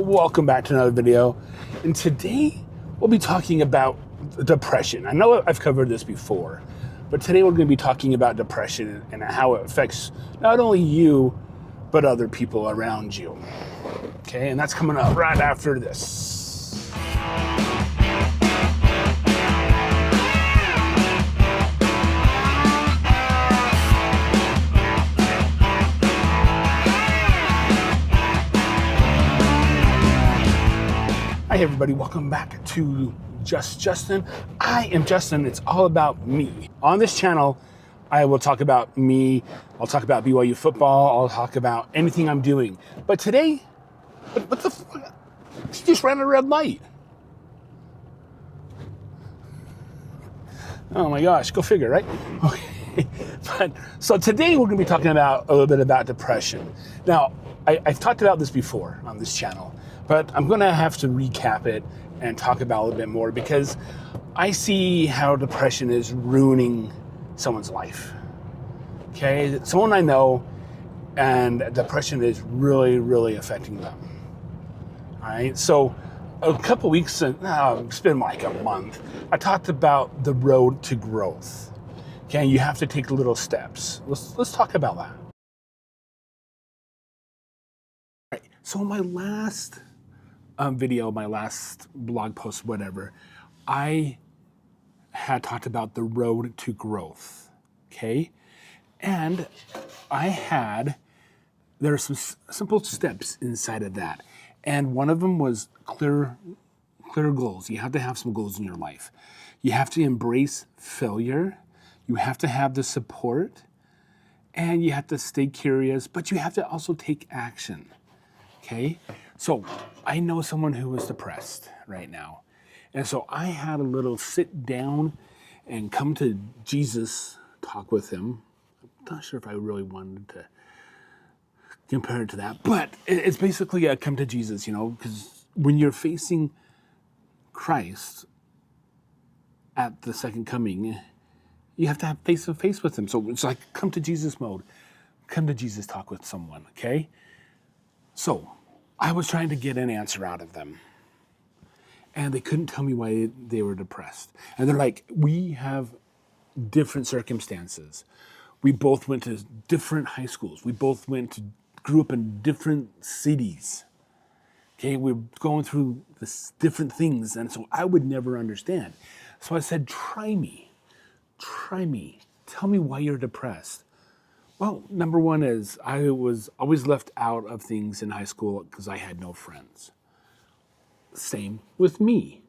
welcome back to another video. And today we'll be talking about depression. I know I've covered this before, but today we're going to be talking about depression and how it affects not only you, but other people around you. Okay, and that's coming up right after this. Hi everybody, welcome back to Just Justin. I am Justin, it's all about me. On this channel, I will talk about me, I'll talk about BYU football, I'll talk about anything I'm doing. But today, what the fuck? She just ran a red light. Oh my gosh, go figure, right? Okay. So today we're gonna be talking about a little bit about depression. Now, I've talked about this before on this channel, but I'm gonna have to recap it and talk about it a little bit more because I see how depression is ruining someone's life. Okay, someone I know, and depression is really, really affecting them. All right, so a couple weeks, it's been like a month, I talked about the road to growth. Okay, you have to take little steps. Let's talk about that. All right, so in my last video, my last blog post, whatever, I had talked about the road to growth, okay? And there are some simple steps inside of that. And one of them was clear goals. You have to have some goals in your life. You have to embrace failure. You have to have the support. And you have to stay curious, but you have to also take action, okay? So I know someone who is depressed right now. And so I had a little sit down and come to Jesus talk with him. I'm not sure if I really wanted to compare it to that, but it's basically a come to Jesus, because when you're facing Christ at the second coming, you have to have face to face with him. So it's like come to Jesus mode. Come to Jesus talk with someone, okay? So I was trying to get an answer out of them. And they couldn't tell me why they were depressed. And they're like, we have different circumstances. We both went to different high schools. We both grew up in different cities. Okay, we're going through different things. And so I would never understand. So I said, try me. Tell me why you're depressed. Well, number one is I was always left out of things in high school because I had no friends. Same with me.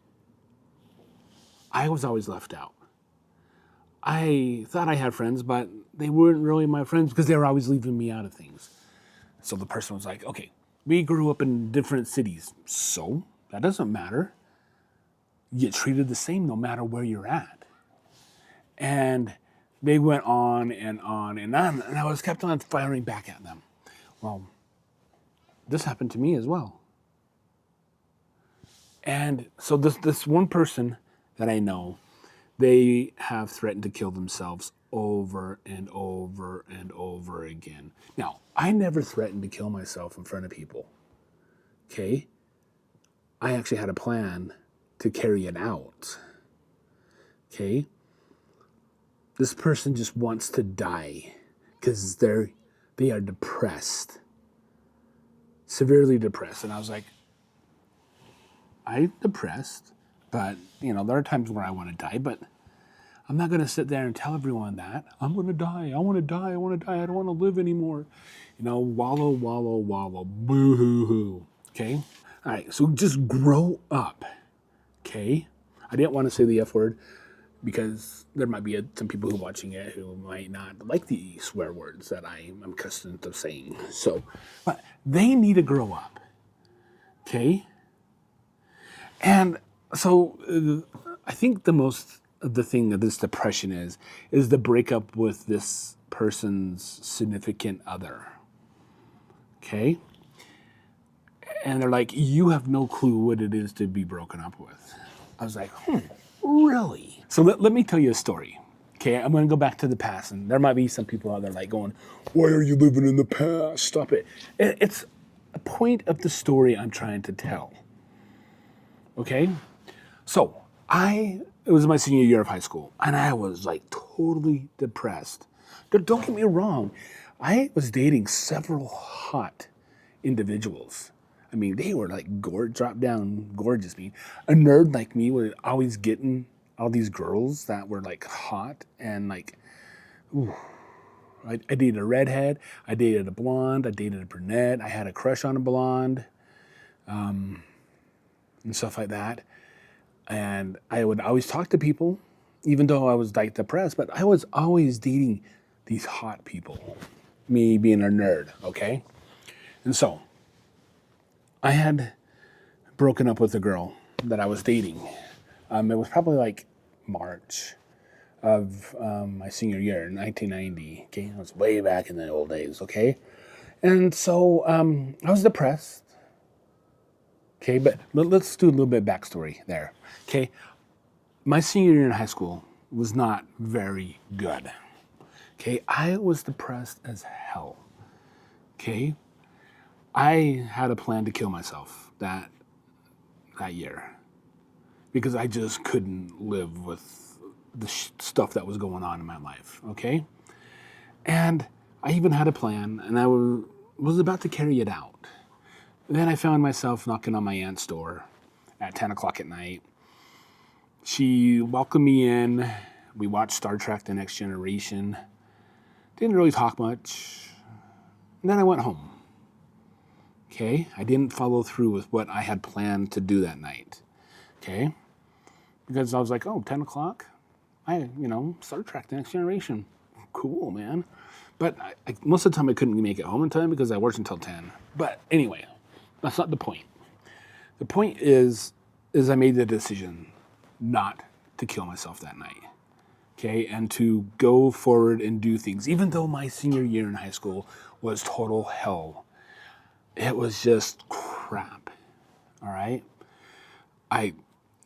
I was always left out. I thought I had friends, but they weren't really my friends because they were always leaving me out of things. So the person was like, okay, we grew up in different cities. So that doesn't matter. You get treated the same no matter where you're at. And they went on and on and on, and I was kept on firing back at them. Well, this happened to me as well. And so this one person that I know, they have threatened to kill themselves over and over and over again. Now, I never threatened to kill myself in front of people, okay? I actually had a plan to carry it out, okay? This person just wants to die because they are depressed, severely depressed. And I was like, I'm depressed, but there are times where I want to die, but I'm not going to sit there and tell everyone that I'm going to die. I want to die. I want to die. I don't want to live anymore. Wallow, boo hoo hoo. Okay. All right. So just grow up. Okay. I didn't want to say the F word because there might be some people who are watching it who might not like the swear words that I am accustomed to saying. So, but they need to grow up. Okay. And so I think the thing of this depression is the breakup with this person's significant other. Okay? And they're like, you have no clue what it is to be broken up with. I was like, really? So let me tell you a story. Okay, I'm going to go back to the past, and there might be some people out there like going, why are you living in the past? Stop it. It's point of the story I'm trying to tell. Okay? So, it was my senior year of high school, and I was like totally depressed. Don't get me wrong, I was dating several hot individuals. I mean, they were like drop down gorgeous. Me, a nerd like me was always getting all these girls that were like hot and like, ooh. I dated a redhead, I dated a blonde, I dated a brunette, I had a crush on a blonde, and stuff like that. And I would always talk to people, even though I was like depressed, but I was always dating these hot people, me being a nerd, okay? And so I had broken up with a girl that I was dating. It was probably like March of my senior year, 1990. Okay, I was way back in the old days. Okay, and so I was depressed. Okay, but let's do a little bit of backstory there. Okay, my senior year in high school was not very good. Okay, I was depressed as hell. Okay, I had a plan to kill myself that year because I just couldn't live with the stuff that was going on in my life, okay? And I even had a plan, and I was about to carry it out. Then I found myself knocking on my aunt's door at 10 o'clock at night. She welcomed me in. We watched Star Trek: The Next Generation. Didn't really talk much. And then I went home. Okay? I didn't follow through with what I had planned to do that night. Okay? Because I was like, 10 o'clock? Star Trek: The Next Generation. Cool, man. But most of the time I couldn't make it home in time because I worked until 10. But anyway, that's not the point. The point is I made the decision not to kill myself that night. Okay, and to go forward and do things. Even though my senior year in high school was total hell. It was just crap. All right? I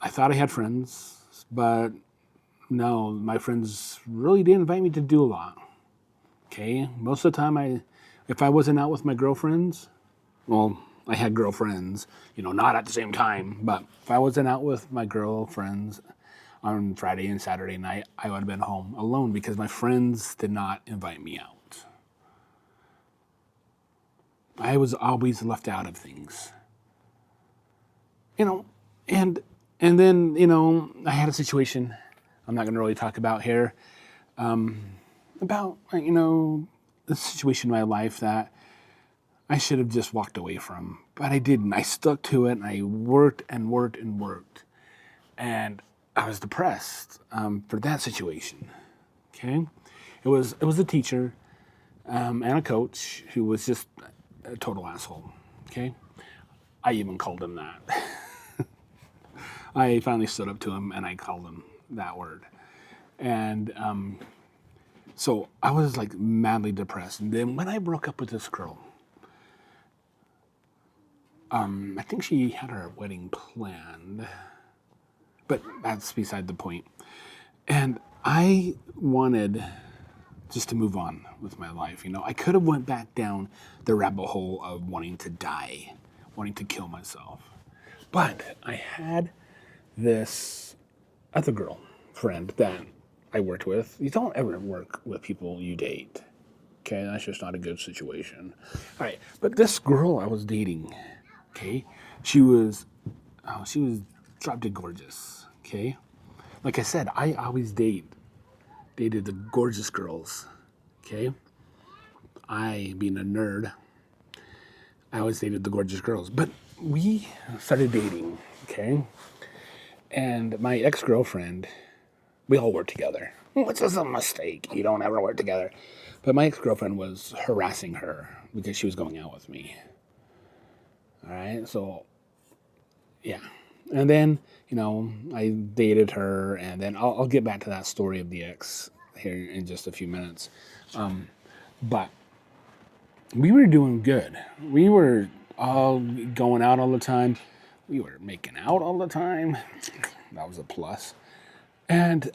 thought I had friends, but no, my friends really didn't invite me to do a lot. Okay, most of the time, if I wasn't out with my girlfriends, well, I had girlfriends, not at the same time, but if I wasn't out with my girlfriends on Friday and Saturday night, I would have been home alone because my friends did not invite me out. I was always left out of things. And then, I had a situation I'm not going to really talk about here, about, the situation in my life that I should have just walked away from. But I didn't. I stuck to it, and I worked and worked and worked. And I was depressed for that situation, okay? It was a teacher and a coach who was just a total asshole, okay? I even called him that. I finally stood up to him, and I called him that word. And so I was like madly depressed. And then when I broke up with this girl, I think she had her wedding planned, but that's beside the point. And I wanted just to move on with my life. I could have went back down the rabbit hole of wanting to die, wanting to kill myself. But I had this other girl friend that I worked with. You don't ever work with people you date. Okay, that's just not a good situation. All right, but this girl I was dating, okay, she was drop dead gorgeous. Okay, like I said, I always dated the gorgeous girls. Okay, I being a nerd, I always dated the gorgeous girls. But we started dating. Okay, and my ex-girlfriend. We all worked together, which is a mistake. You don't ever work together. But my ex-girlfriend was harassing her because she was going out with me. All right, so, yeah. And then, I dated her, and then I'll get back to that story of the ex here in just a few minutes. But we were doing good. We were all going out all the time. We were making out all the time. That was a plus. And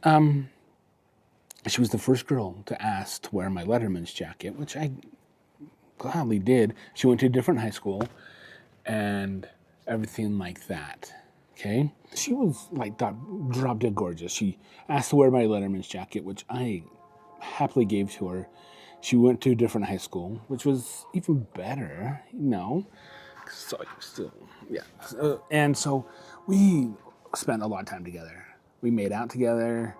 she was the first girl to ask to wear my Letterman's jacket, which I gladly did. She went to a different high school and everything like that. Okay? She was like drop dead gorgeous. She asked to wear my Letterman's jacket, which I happily gave to her. She went to a different high school, which was even better, So still, yeah. And so we spent a lot of time together. We made out together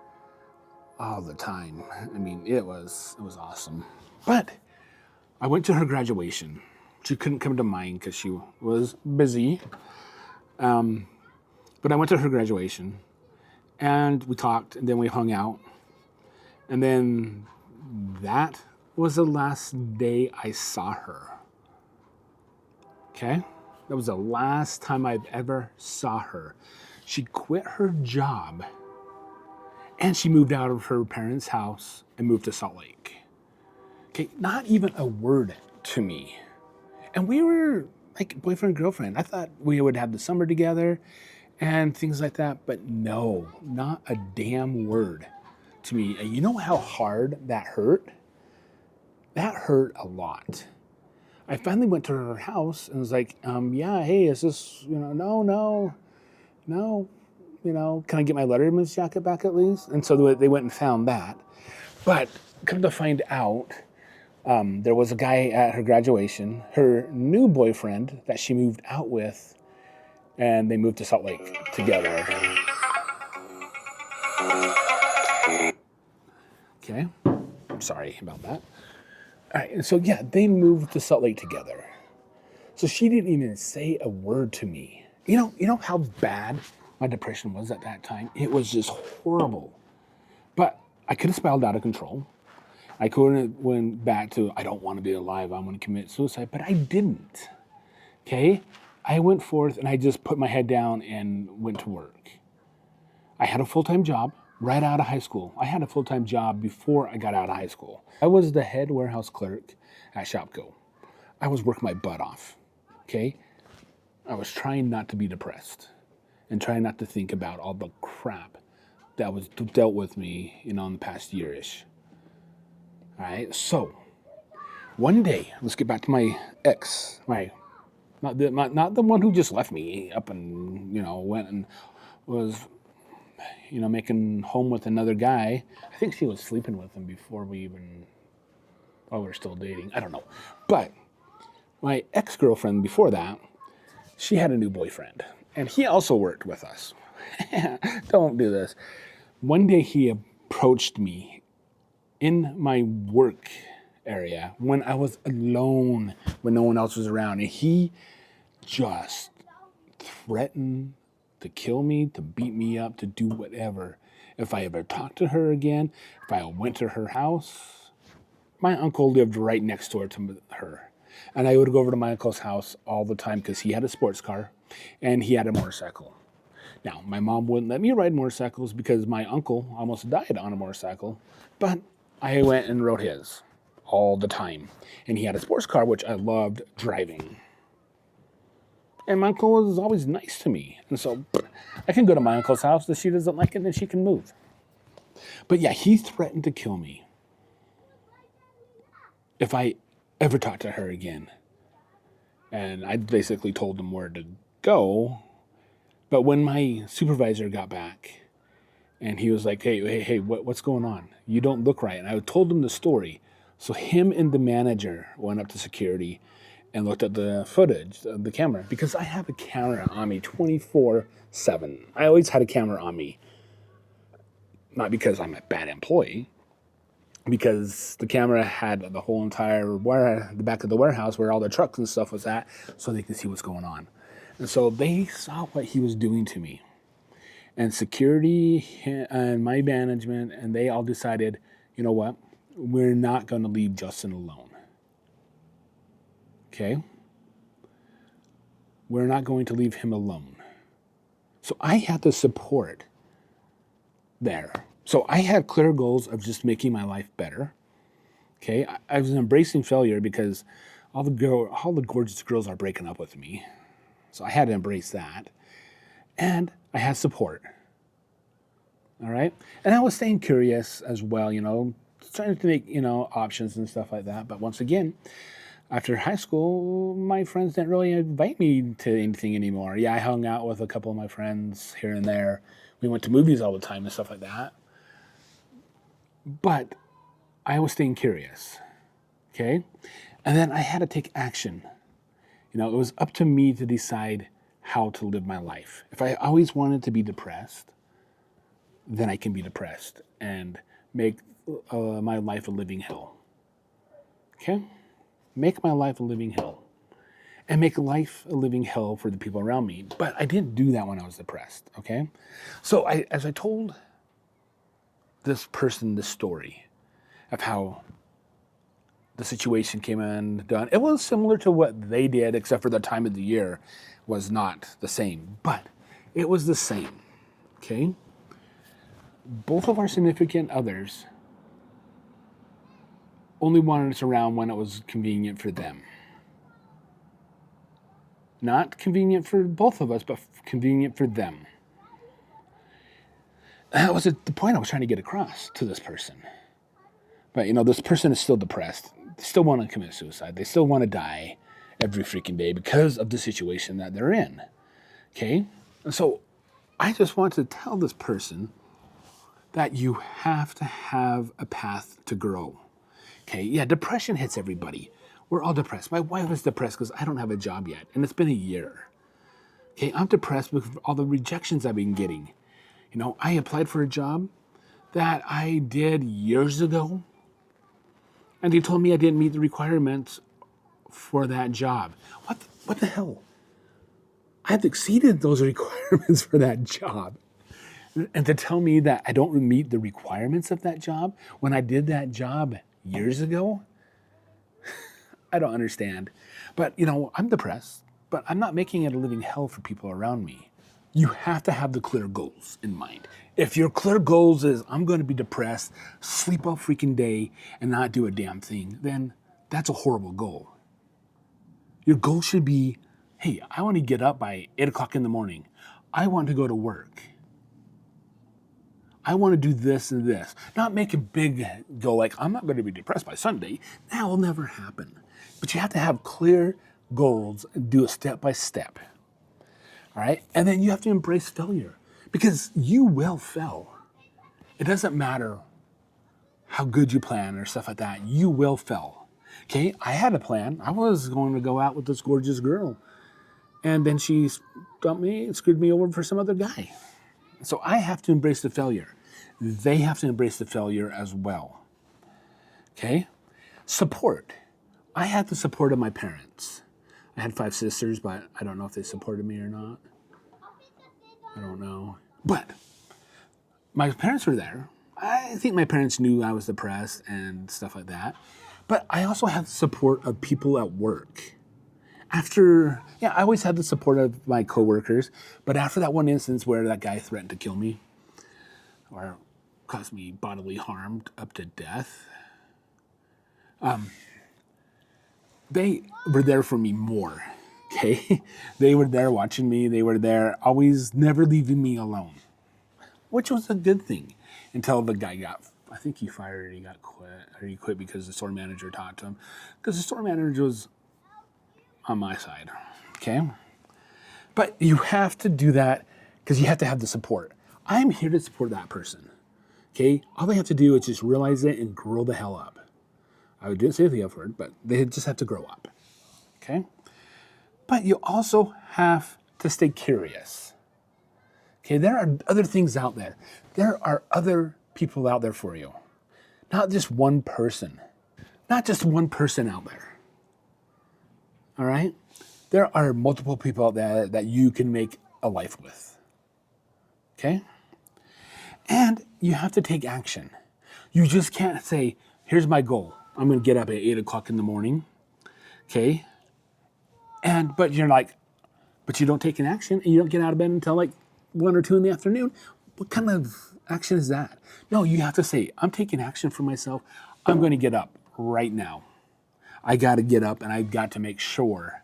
all the time. I mean, it was awesome. But I went to her graduation. She couldn't come to mine because she was busy. But I went to her graduation, and we talked, and then we hung out. And then that was the last day I saw her. Okay? That was the last time I've ever saw her. She quit her job, and she moved out of her parents' house and moved to Salt Lake. Okay, not even a word to me. And we were like boyfriend and girlfriend. I thought we would have the summer together and things like that, but no, not a damn word to me. And you know how hard that hurt? That hurt a lot. I finally went to her house and was like, yeah, hey, is this, no, can I get my Letterman's jacket back at least? And so they went and found that. But come to find out, there was a guy at her graduation, her new boyfriend that she moved out with, and they moved to Salt Lake together. Okay, I'm sorry about that. All right, and so yeah, they moved to Salt Lake together. So she didn't even say a word to me. You know how bad my depression was at that time? It was just horrible. But I could have spiraled out of control. I could have went back to, I don't want to be alive, I'm going to commit suicide, but I didn't. Okay? I went forth and I just put my head down and went to work. I had a full-time job right out of high school. I had a full-time job before I got out of high school. I was the head warehouse clerk at Shopko. I was working my butt off. Okay? I was trying not to be depressed and trying not to think about all the crap that was dealt with me, in the past year-ish. All right, so one day, let's get back to my ex, not the one who just left me up and went and was making home with another guy. I think she was sleeping with him before we were still dating. I don't know, but my ex-girlfriend before that, she had a new boyfriend, and he also worked with us. Don't do this. One day he approached me in my work area when I was alone, when no one else was around, and he just threatened to kill me, to beat me up, to do whatever. If I ever talked to her again, if I went to her house. My uncle lived right next door to her, and I would go over to my uncle's house all the time because he had a sports car and he had a motorcycle. Now, my mom wouldn't let me ride motorcycles because my uncle almost died on a motorcycle, but I went and rode his all the time. And he had a sports car, which I loved driving. And my uncle was always nice to me. And so I can go to my uncle's house. If she doesn't like it, then she can move. But yeah, he threatened to kill me if I ever talked to her again. And I basically told him where to go. But when my supervisor got back, and he was like, hey, what's going on? You don't look right. And I told him the story. So him and the manager went up to security and looked at the footage of the camera, because I have a camera on me 24/7. I always had a camera on me. Not because I'm a bad employee, because the camera had the whole entire the back of the warehouse where all the trucks and stuff was at, so they could see what's going on. And so they saw what he was doing to me. And security and my management, and they all decided, you know what? We're not going to leave Justin alone. Okay? We're not going to leave him alone. So I had the support there. So I had clear goals of just making my life better. Okay? I was embracing failure because all the gorgeous girls are breaking up with me. So I had to embrace that. And I had support. All right? And I was staying curious as well, trying to make, options and stuff like that. But once again, After high school, my friends didn't really invite me to anything anymore. Yeah, I hung out with a couple of my friends here and there. We went to movies all the time and stuff like that. But I was staying curious, okay? And then I had to take action. It was up to me to decide how to live my life. If I always wanted to be depressed, then I can be depressed and make my life a living hell. Okay? Make my life a living hell. And make life a living hell for the people around me. But I didn't do that when I was depressed, okay? So as I told this person this story of how the situation came undone, it was similar to what they did, except for the time of the year was not the same. But it was the same, okay? Both of our significant others only wanted us around when it was convenient for them. Not convenient for both of us, but convenient for them. And that was the point I was trying to get across to this person. But, this person is still depressed. They still want to commit suicide. They still want to die every freaking day because of the situation that they're in. Okay? And so I just want to tell this person that you have to have a path to grow. Okay? Yeah, depression hits everybody. We're all depressed. My wife is depressed because I don't have a job yet, and it's been a year. Okay, I'm depressed with all the rejections I've been getting. I applied for a job that I did years ago, and they told me I didn't meet the requirements for that job. What the hell? I've exceeded those requirements for that job. And to tell me that I don't meet the requirements of that job when I did that job years ago? I don't understand. But, I'm depressed, but I'm not making it a living hell for people around me. You have to have the clear goals in mind. If your clear goals is, I'm going to be depressed, sleep all freaking day, and not do a damn thing, then that's a horrible goal. Your goal should be, hey, I want to get up by 8 o'clock in the morning. I want to go to work. I want to do this and this. Not make a big goal like, I'm not going to be depressed by Sunday. That will never happen. But you have to have clear goals and do it step by step. All right? And then you have to embrace failure because you will fail. It doesn't matter how good you plan or stuff like that. You will fail. Okay? I had a plan. I was going to go out with this gorgeous girl. And then she dumped me and screwed me over for some other guy. So I have to embrace the failure. They have to embrace the failure as well. Okay? Support. I had the support of my parents. I had 5 sisters, but I don't know if they supported me or not. I don't know. But my parents were there. I think my parents knew I was depressed and stuff like that. But I also had the support of people at work. I always had the support of my coworkers, but after that one instance where that guy threatened to kill me or caused me bodily harm up to death, they were there for me more, okay? They were there watching me. They were there always never leaving me alone, which was a good thing until the guy I think he fired, he quit because the store manager talked to him because the store manager was on my side, okay? But you have to do that because you have to have the support. I'm here to support that person, okay? All they have to do is just realize it and grow the hell up. I didn't say the F word, but they just have to grow up, okay? But you also have to stay curious, okay? There are other things out there. There are other people out there for you, not just one person. Not just one person out there. All right? There are multiple people out there that you can make a life with. Okay? And you have to take action. You just can't say, here's my goal. I'm going to get up at 8 o'clock in the morning. Okay? But you're like, but you don't take an action and you don't get out of bed until like 1 or 2 in the afternoon. What kind of action is that? No, you have to say, I'm taking action for myself. I'm going to get up right now. I got to get up and I've got to make sure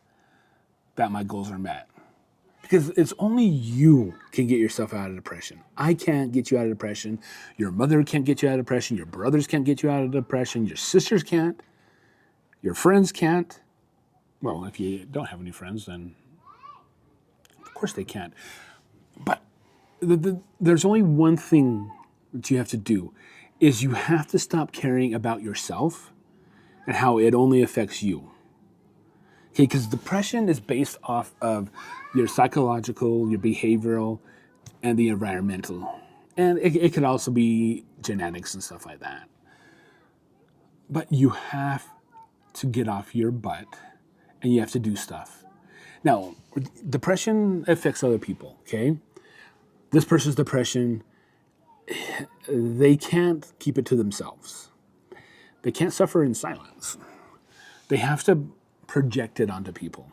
that my goals are met. Because it's only you can get yourself out of depression. I can't get you out of depression. Your mother can't get you out of depression. Your brothers can't get you out of depression. Your sisters can't. Your friends can't. Well, if you don't have any friends, then of course they can't. But there's only one thing that you have to do, is you have to stop caring about yourself and how it only affects you. Okay, because depression is based off of your psychological, your behavioral, and the environmental. And it could also be genetics and stuff like that. But you have to get off your butt and you have to do stuff. Now, depression affects other people, okay? This person's depression, they can't keep it to themselves. They can't suffer in silence. They have to project it onto people.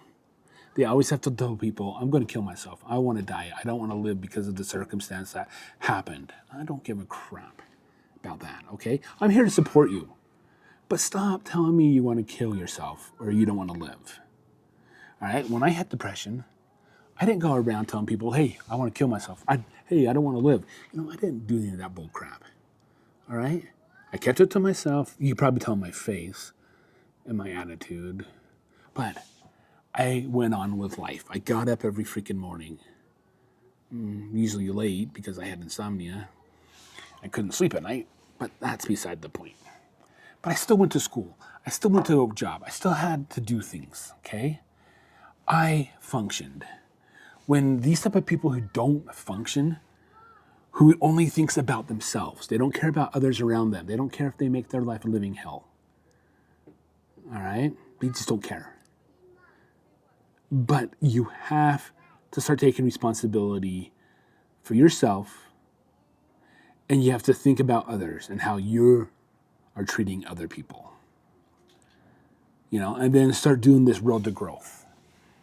They always have to tell people, I'm going to kill myself. I want to die. I don't want to live because of the circumstance that happened. I don't give a crap about that, okay? I'm here to support you. But stop telling me you want to kill yourself or you don't want to live. All right? When I had depression, I didn't go around telling people, hey, I want to kill myself. Hey, I don't want to live. I didn't do any of that bull crap. All right? I kept it to myself. You could probably tell my face and my attitude. But I went on with life. I got up every freaking morning, usually late because I had insomnia. I couldn't sleep at night, but that's beside the point. But I still went to school. I still went to a job. I still had to do things, okay? I functioned. When these type of people who don't function, who only thinks about themselves, they don't care about others around them. They don't care if they make their life a living hell. All right? They just don't care. But you have to start taking responsibility for yourself, and you have to think about others and how you are treating other people. And then start doing this road to growth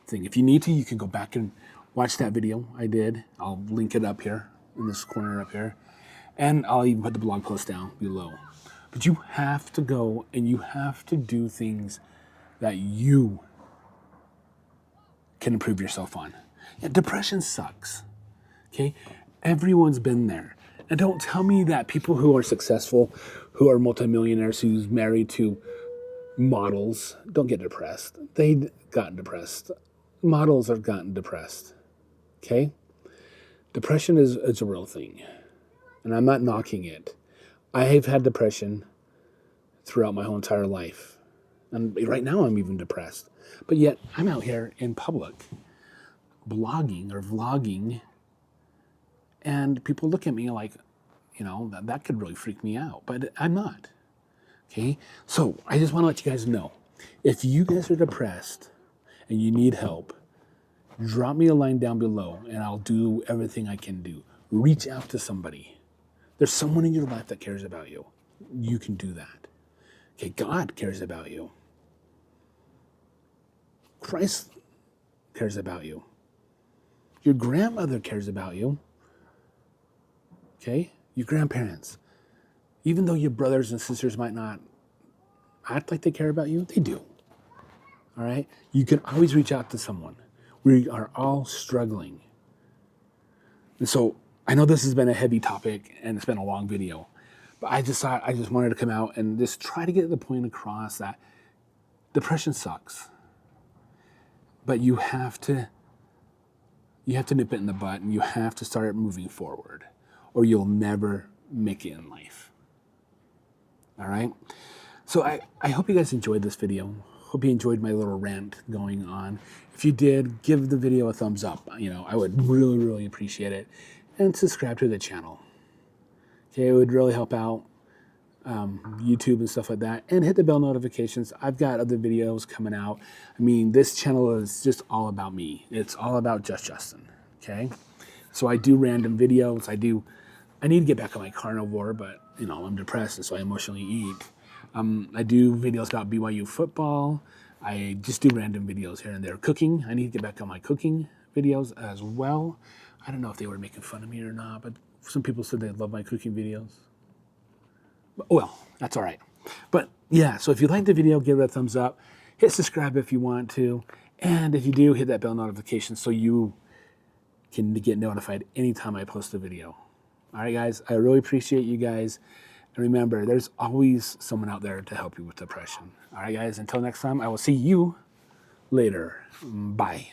thing. If you need to, you can go back and watch that video I did. I'll link it up here in this corner up here. And I'll even put the blog post down below. But you have to go and you have to do things that you can improve yourself on. Yeah, depression sucks. Okay? Everyone's been there. And don't tell me that people who are successful, who are multimillionaires, who's married to models, don't get depressed. They've gotten depressed. Models have gotten depressed. Okay? Depression is a real thing. And I'm not knocking it. I have had depression throughout my whole entire life. And right now I'm even depressed. But yet I'm out here in public blogging or vlogging, and people look at me like, that could really freak me out. But I'm not. Okay? So I just want to let you guys know, if you guys are depressed and you need help, drop me a line down below and I'll do everything I can do. Reach out to somebody. There's someone in your life that cares about you. You can do that. Okay, God cares about you. Christ cares about you. Your grandmother cares about you. Okay? Your grandparents. Even though your brothers and sisters might not act like they care about you, they do. All right? You can always reach out to someone. We are all struggling. And so I know this has been a heavy topic and it's been a long video, but I just wanted to come out and just try to get the point across that depression sucks. But you have to nip it in the bud and you have to start moving forward, or you'll never make it in life. All right? So I hope you guys enjoyed this video. Hope you enjoyed my little rant going on. If you did, give the video a thumbs up. I would really, really appreciate it. And subscribe to the channel. Okay, it would really help out YouTube and stuff like that. And hit the bell notifications. I've got other videos coming out. This channel is just all about me. It's all about Just Justin. Okay? So I do random videos. I need to get back on my carnivore, but I'm depressed, and so I emotionally eat. I do videos about BYU football. I just do random videos here and there. Cooking. I need to get back on my cooking videos as well. I don't know if they were making fun of me or not, but some people said they love my cooking videos. Well, that's all right. But yeah, so if you like the video, give it a thumbs up. Hit subscribe if you want to. And if you do, hit that bell notification so you can get notified anytime I post a video. All right, guys, I really appreciate you guys. And remember, there's always someone out there to help you with depression. All right, guys, until next time, I will see you later. Bye.